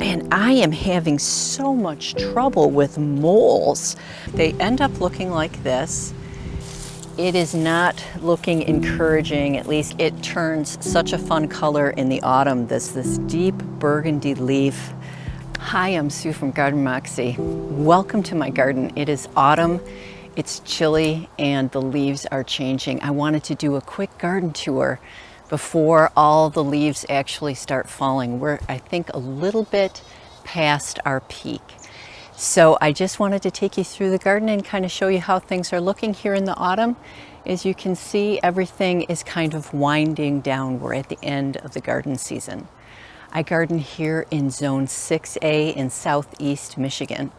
And I am having so much trouble with moles. They end up looking like this. It is not looking encouraging, at least it turns such a fun color in the autumn. This deep burgundy leaf. Hi, I'm Sue from Garden Moxie. Welcome to my garden. It is autumn, it's chilly, and the leaves are changing. I wanted to do a quick garden tour before all the leaves actually start falling. We're, I think, a little bit past our peak. So I just wanted to take you through the garden and kind of show you how things are looking here in the autumn. As you can see, everything is kind of winding down. We're at the end of the garden season. I garden here in Zone 6A in Southeast Michigan,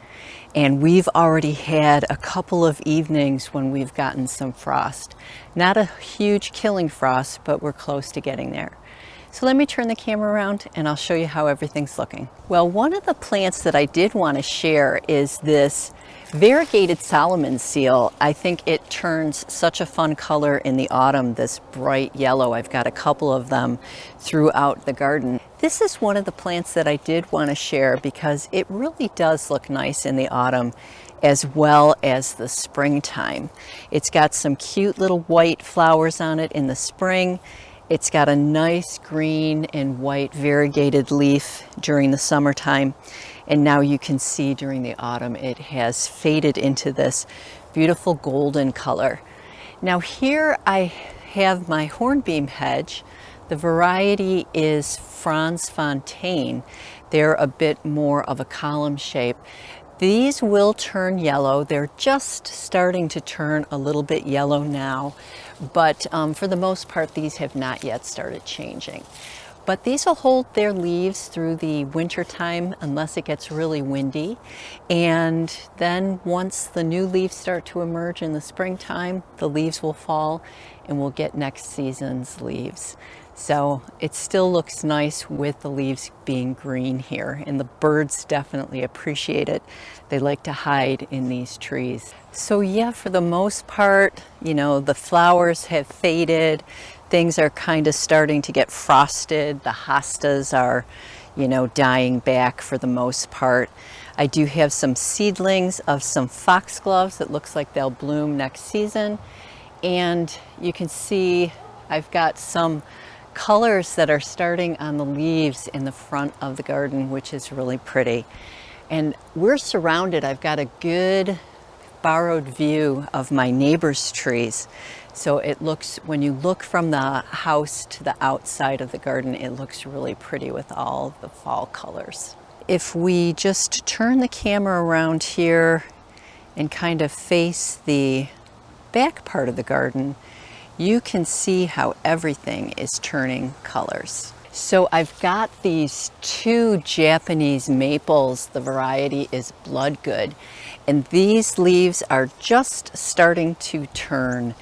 and we've already had a couple of evenings when we've gotten some frost. Not a huge killing frost, but we're close to getting there. So let me turn the camera around and I'll show you how everything's looking. Well, one of the plants that I did want to share is this variegated Solomon seal. I think it turns such a fun color in the autumn, this bright yellow. I've got a couple of them throughout the garden. This is one of the plants that I did want to share because it really does look nice in the autumn as well as the springtime. It's got some cute little white flowers on it in the spring. It's got a nice green and white variegated leaf during the summertime. And now you can see during the autumn it has faded into this beautiful golden color. Now here I have my hornbeam hedge. The variety is Franz Fontaine. They're a bit more of a column shape. These will turn yellow. They're just starting to turn a little bit yellow now, but for the most part, these have not yet started changing. But these will hold their leaves through the winter time unless it gets really windy. And then once the new leaves start to emerge in the springtime, the leaves will fall and we'll get next season's leaves. So it still looks nice with the leaves being green here, and the birds definitely appreciate it. They like to hide in these trees. So yeah, for the most part, you know, the flowers have faded. Things are kind of starting to get frosted. The hostas are, you know, dying back for the most part. I do have some seedlings of some foxgloves that looks like they'll bloom next season. And you can see I've got some colors that are starting on the leaves in the front of the garden, which is really pretty. And we're surrounded. I've got a good borrowed view of my neighbor's trees. So it looks, when you look from the house to the outside of the garden, it looks really pretty with all the fall colors. If we just turn the camera around here and kind of face the back part of the garden, you can see how everything is turning colors. So I've got these two Japanese maples. The variety is Bloodgood, and these leaves are just starting to turn.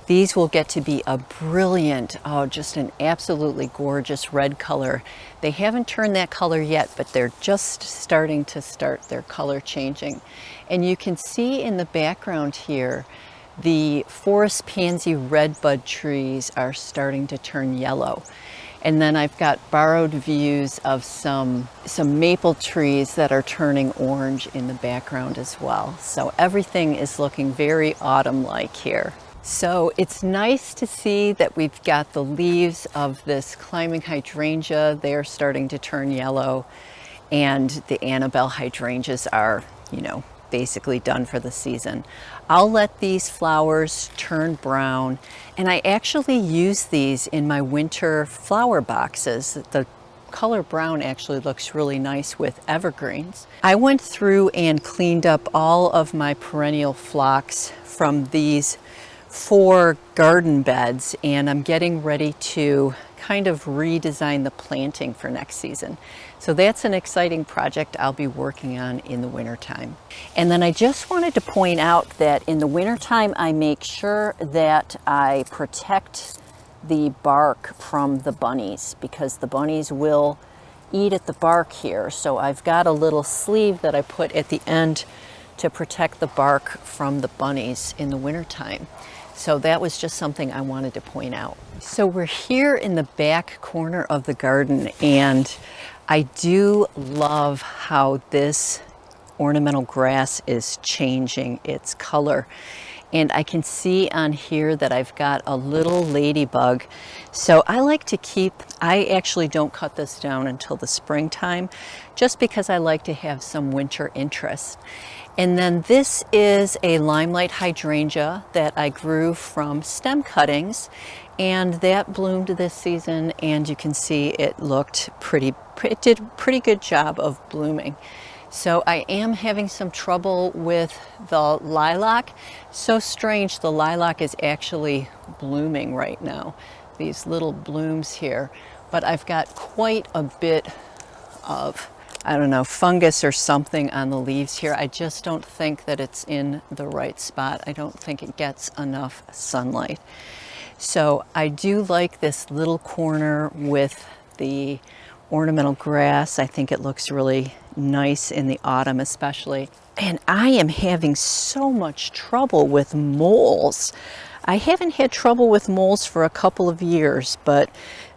These will get to be a brilliant, oh, just an absolutely gorgeous red color. They haven't turned that color yet, but they're just starting to start their color changing. And you can see in the background here, the forest pansy redbud trees are starting to turn yellow. And then I've got borrowed views of some maple trees that are turning orange in the background as well. So everything is looking very autumn-like here. So it's nice to see that we've got the leaves of this climbing hydrangea. They're starting to turn yellow, and the Annabelle hydrangeas are, you know, basically done for the season. I'll let these flowers turn brown, and I actually use these in my winter flower boxes. The color brown actually looks really nice with evergreens. I went through and cleaned up all of my perennial phlox from these 4 garden beds, and I'm getting ready to kind of redesign the planting for next season. So that's an exciting project I'll be working on in the wintertime. And then I just wanted to point out that in the wintertime, I make sure that I protect the bark from the bunnies, because the bunnies will eat at the bark here. So I've got a little sleeve that I put at the end to protect the bark from the bunnies in the wintertime. So that was just something I wanted to point out. So we're here in the back corner of the garden, and I do love how this ornamental grass is changing its color. And I can see on here that I've got a little ladybug. So I like to I actually don't cut this down until the springtime, just because I like to have some winter interest. And then this is a limelight hydrangea that I grew from stem cuttings, and that bloomed this season, and you can see it did a pretty good job of blooming. So I am having some trouble with the lilac. So strange, the lilac is actually blooming right now. These little blooms here. But I've got quite a bit of, I don't know, fungus or something on the leaves here. I just don't think that it's in the right spot. I don't think it gets enough sunlight. So I do like this little corner with the ornamental grass. I think it looks really nice in the autumn especially. And I am having so much trouble with moles. I haven't had trouble with moles for a couple of years, but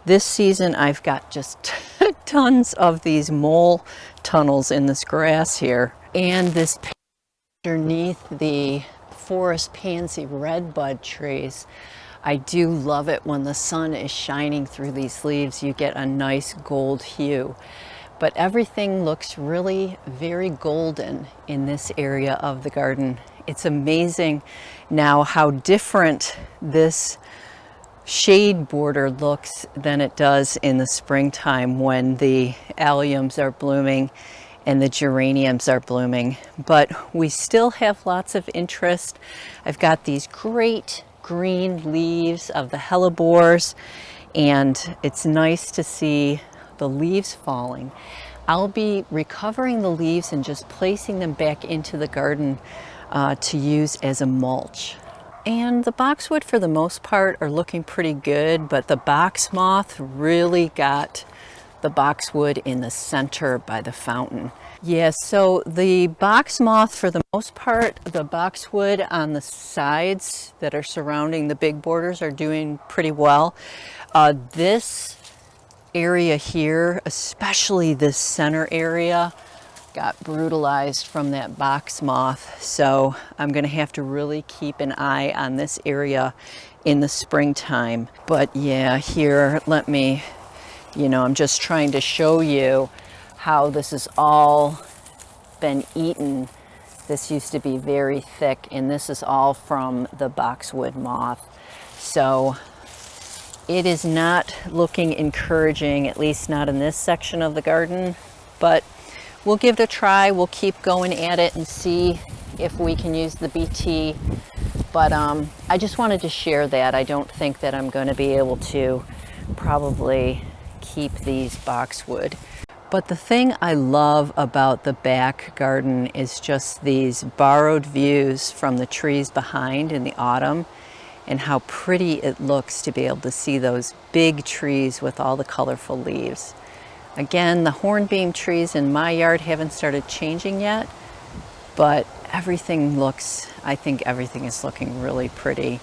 this season I've got just tons of these mole tunnels in this grass here. And this underneath the forest pansy redbud trees. I do love it when the sun is shining through these leaves. You get a nice gold hue. But everything looks really very golden in this area of the garden. It's amazing now how different this shade border looks than it does in the springtime when the alliums are blooming and the geraniums are blooming. But we still have lots of interest. I've got these great green leaves of the hellebores, and it's nice to see the leaves falling. I'll be recovering the leaves and just placing them back into the garden to use as a mulch. And the boxwood for the most part are looking pretty good, but the box moth really got the boxwood in the center by the fountain. Yes, so the box moth for the most part, the boxwood on the sides that are surrounding the big borders are doing pretty well. This area here, especially this center area, got brutalized from that box moth. So I'm gonna have to really keep an eye on this area in the springtime. But yeah, here, I'm just trying to show you how this has all been eaten. This used to be very thick, and this is all from the boxwood moth. So it is not looking encouraging, at least not in this section of the garden, but we'll give it a try. We'll keep going at it and see if we can use the BT. But I just wanted to share that. I don't think that I'm going to be able to probably keep these boxwood. But the thing I love about the back garden is just these borrowed views from the trees behind in the autumn, and how pretty it looks to be able to see those big trees with all the colorful leaves. Again, the hornbeam trees in my yard haven't started changing yet, but I think everything is looking really pretty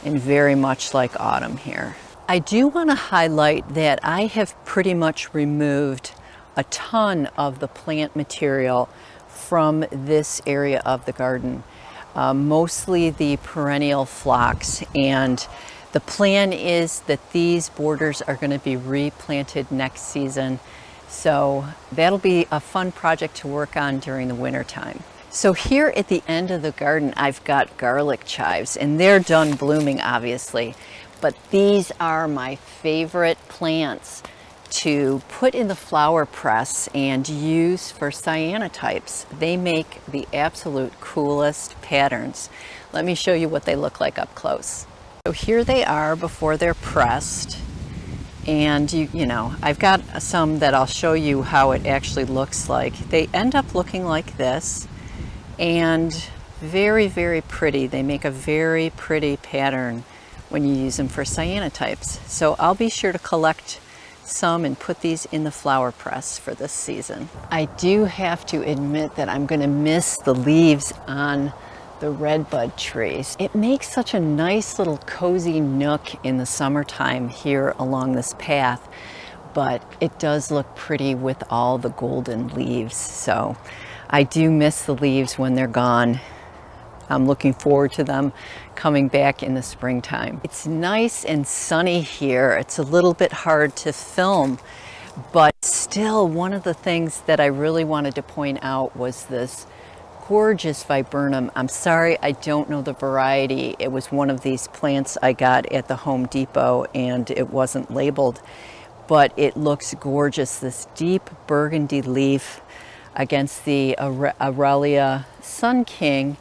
and very much like autumn here. I do want to highlight that I have pretty much removed a ton of the plant material from this area of the garden, mostly the perennial phlox, and the plan is that these borders are going to be replanted next season. So that'll be a fun project to work on during the winter time. So here at the end of the garden, I've got garlic chives, and they're done blooming obviously, but these are my favorite plants to put in the flower press and use for cyanotypes. They make the absolute coolest patterns. Let me show you what they look like up close. So here they are before they're pressed. And I've got some that I'll show you how it actually looks like. They end up looking like this, and very, very pretty. They make a very pretty pattern when you use them for cyanotypes. So I'll be sure to collect some and put these in the flower press for this season. I do have to admit that I'm going to miss the leaves on the redbud trees. It makes such a nice little cozy nook in the summertime here along this path, but it does look pretty with all the golden leaves. So I do miss the leaves when they're gone. I'm looking forward to them coming back in the springtime. It's nice and sunny here. It's a little bit hard to film, but still one of the things that I really wanted to point out was this gorgeous viburnum. I'm sorry, I don't know the variety. It was one of these plants I got at the Home Depot and it wasn't labeled, but it looks gorgeous. This deep burgundy leaf against the Aurelia Sun King.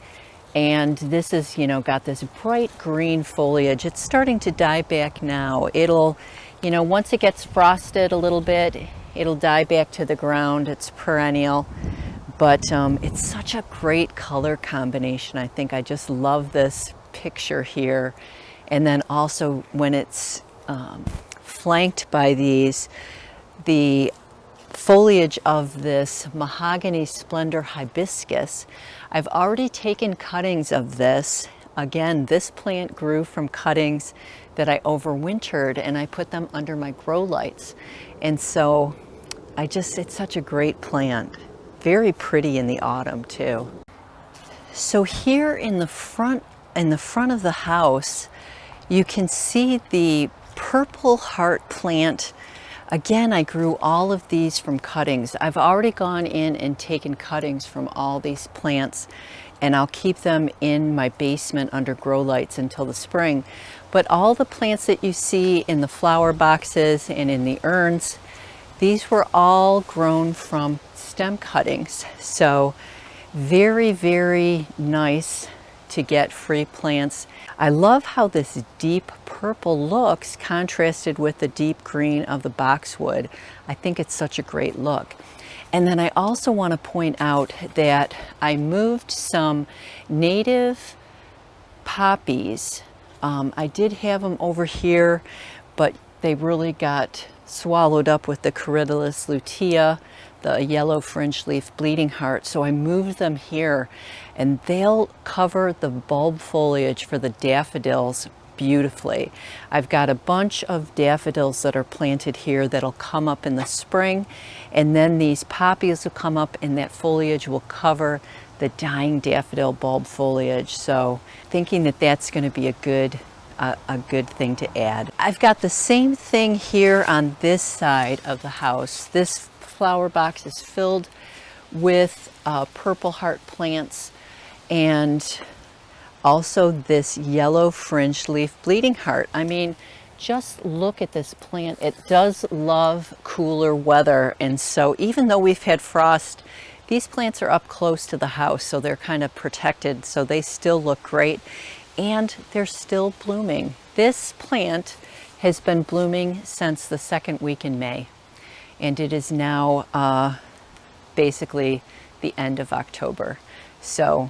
And this is, you know, got this bright green foliage. It's starting to die back now. It'll, you know, once it gets frosted a little bit, it'll die back to the ground. It's perennial, but it's such a great color combination. I think I just love this picture here. And then also when it's flanked by these, the foliage of this mahogany splendor hibiscus. I've already taken cuttings of this. Again, this plant grew from cuttings that I overwintered and I put them under my grow lights. And so it's such a great plant. Very pretty in the autumn too. So here in the front of the house, you can see the purple heart plant. Again, I grew all of these from cuttings. I've already gone in and taken cuttings from all these plants, and I'll keep them in my basement under grow lights until the spring. But all the plants that you see in the flower boxes and in the urns, these were all grown from stem cuttings. So very, very nice to get free plants. I love how this deep purple looks contrasted with the deep green of the boxwood. I think it's such a great look. And then I also want to point out that I moved some native poppies. I did have them over here, but they really got swallowed up with the Corydalis lutea, the yellow fringe leaf bleeding heart. So I moved them here, and they'll cover the bulb foliage for the daffodils beautifully. I've got a bunch of daffodils that are planted here that'll come up in the spring, and then these poppies will come up and that foliage will cover the dying daffodil bulb foliage. So thinking that that's going to be a good thing to add. I've got the same thing here on this side of the house. This flower box is filled with purple heart plants and also this yellow fringed leaf bleeding heart. I mean, just look at this plant. It does love cooler weather, and so even though we've had frost, these plants are up close to the house, so they're kind of protected, so they still look great, and they're still blooming. This plant has been blooming since the second week in May, and it is now basically the end of October. So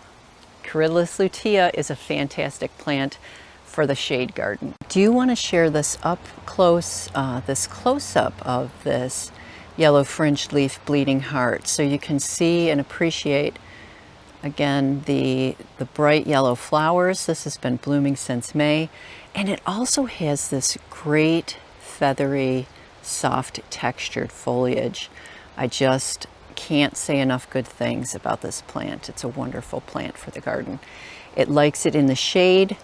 Corydalis lutea is a fantastic plant for the shade garden. Do you want to share this up close, this close-up of this yellow fringed leaf bleeding heart, so you can see and appreciate again the bright yellow flowers. This has been blooming since May, and it also has this great feathery, soft textured foliage. I just can't say enough good things about this plant. It's a wonderful plant for the garden. It likes it in the shade,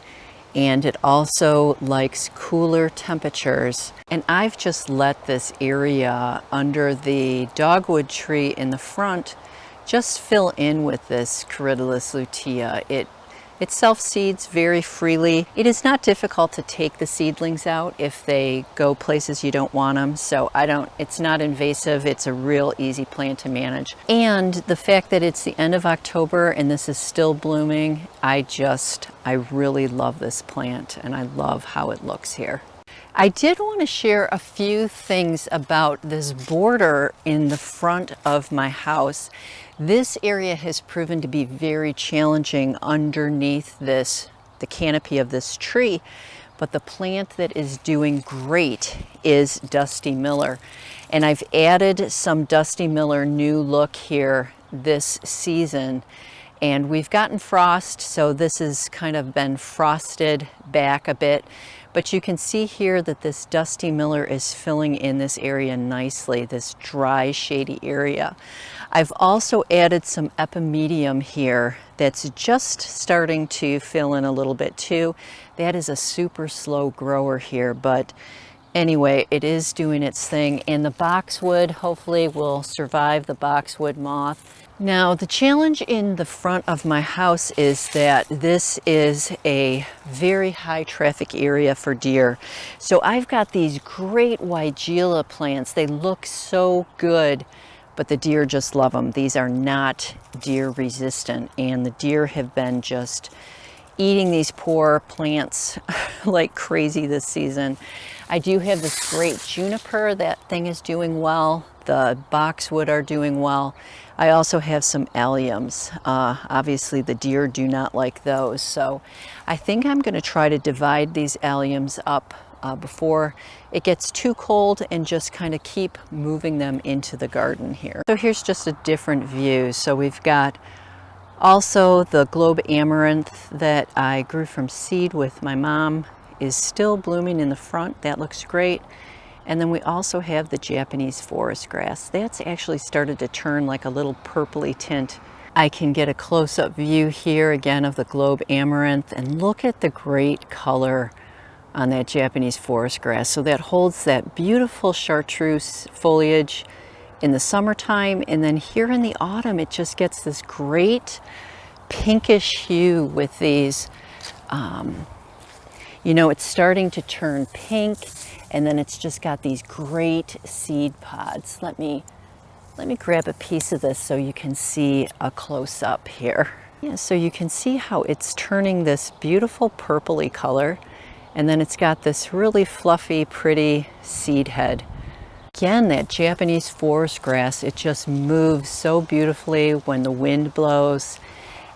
and it also likes cooler temperatures. And I've just let this area under the dogwood tree in the front just fill in with this Corydalis lutea. It self-seeds very freely. It is not difficult to take the seedlings out if they go places you don't want them. So it's not invasive. It's a real easy plant to manage. And the fact that it's the end of October and this is still blooming, I really love this plant, and I love how it looks here. I did want to share a few things about this border in the front of my house. This area has proven to be very challenging underneath the canopy of this tree, but the plant that is doing great is Dusty Miller. And I've added some Dusty Miller new look here this season. And we've gotten frost, so this has kind of been frosted back a bit. But you can see here that this dusty miller is filling in this area nicely, this dry, shady area. I've also added some epimedium here that's just starting to fill in a little bit too. That is a super slow grower here, but anyway, it is doing its thing. And the boxwood hopefully will survive the boxwood moth. Now, the challenge in the front of my house is that this is a very high traffic area for deer. So I've got these great Weigela plants. They look so good, but the deer just love them. These are not deer resistant, and the deer have been just eating these poor plants like crazy this season. I do have this great juniper. That thing is doing well. The boxwood are doing well. I also have some alliums. Obviously the deer do not like those, so I think I'm going to try to divide these alliums up before it gets too cold and just kind of keep moving them into the garden here. So here's just a different view. So we've got also the globe amaranth that I grew from seed with my mom is still blooming in the front. That looks great. And then we also have the Japanese forest grass. That's actually started to turn like a little purpley tint. I can get a close-up view here again of the globe amaranth, and look at the great color on that Japanese forest grass. So that holds that beautiful chartreuse foliage in the summertime, and then here in the autumn it just gets this great pinkish hue with these, you know, it's starting to turn pink, and then it's just got these great seed pods. Let me grab a piece of this so you can see a close-up here. Yeah, so you can see how it's turning this beautiful purpley color, and then it's got this really fluffy, pretty seed head. Again, that Japanese forest grass, it just moves so beautifully when the wind blows.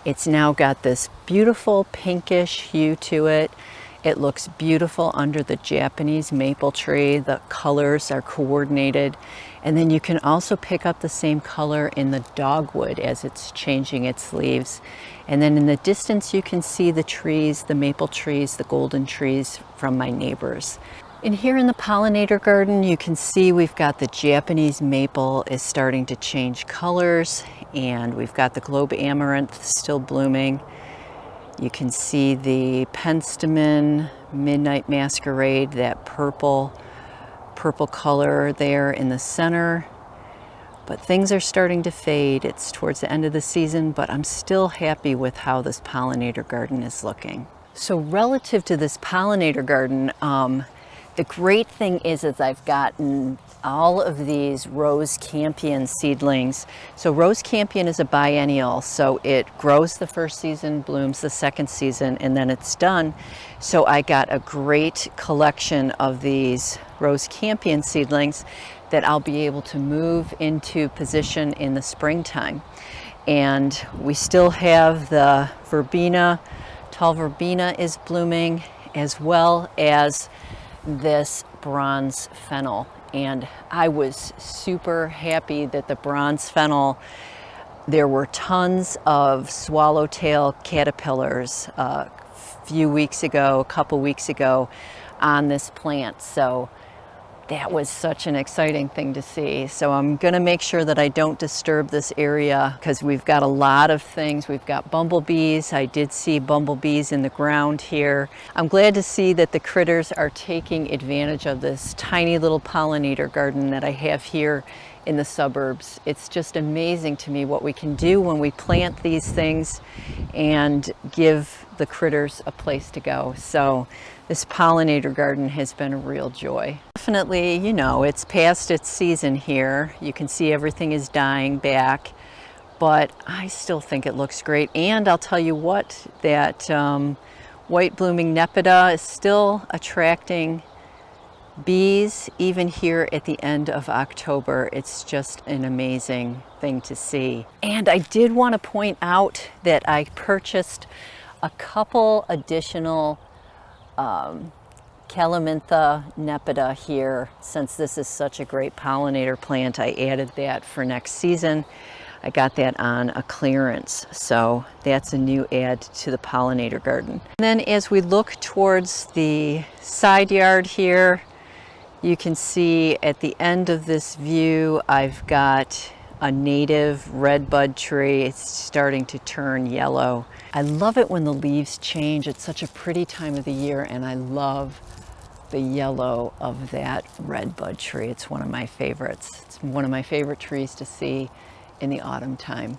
It's now got this beautiful pinkish hue to it. It looks beautiful under the Japanese maple tree. The colors are coordinated. And then you can also pick up the same color in the dogwood as it's changing its leaves. And then in the distance you can see the trees, the maple trees, the golden trees from my neighbors. And here in the pollinator garden, you can see we've got the Japanese maple is starting to change colors, and we've got the globe amaranth still blooming. You can see the penstemon, midnight masquerade, that purple color there in the center. But things are starting to fade. It's towards the end of the season, but I'm still happy with how this pollinator garden is looking. So relative to this pollinator garden, the great thing is I've gotten all of these rose campion seedlings. So rose campion is a biennial, so it grows the first season, blooms the second season, and then it's done. So I got a great collection of these rose campion seedlings that I'll be able to move into position in the springtime. And we still have the verbena, tall verbena is blooming, as well as this bronze fennel. And I was super happy that the bronze fennel, there were tons of swallowtail caterpillars a couple weeks ago on this plant. So that was such an exciting thing to see. So I'm gonna make sure that I don't disturb this area because we've got a lot of things. We've got bumblebees. I did see bumblebees in the ground here. I'm glad to see that the critters are taking advantage of this tiny little pollinator garden that I have here in the suburbs. It's just amazing to me what we can do when we plant these things and give the critters a place to go. So this pollinator garden has been a real joy. Definitely, you know, it's past its season here. You can see everything is dying back, but I still think it looks great. And I'll tell you what, that white blooming nepeta is still attracting bees even here at the end of October. It's just an amazing thing to see. And I did want to point out that I purchased a couple additional Calamintha nepeta here. Since this is such a great pollinator plant, I added that for next season. I got that on a clearance, so that's a new add to the pollinator garden. And then as we look towards the side yard here, you can see at the end of this view, I've got a native red bud tree. It's starting to turn yellow. I love it when the leaves change. It's such a pretty time of the year, and I love the yellow of that red bud tree. It's one of my favorites. It's one of my favorite trees to see in the autumn time.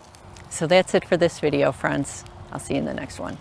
So that's it for this video, friends. I'll see you in the next one.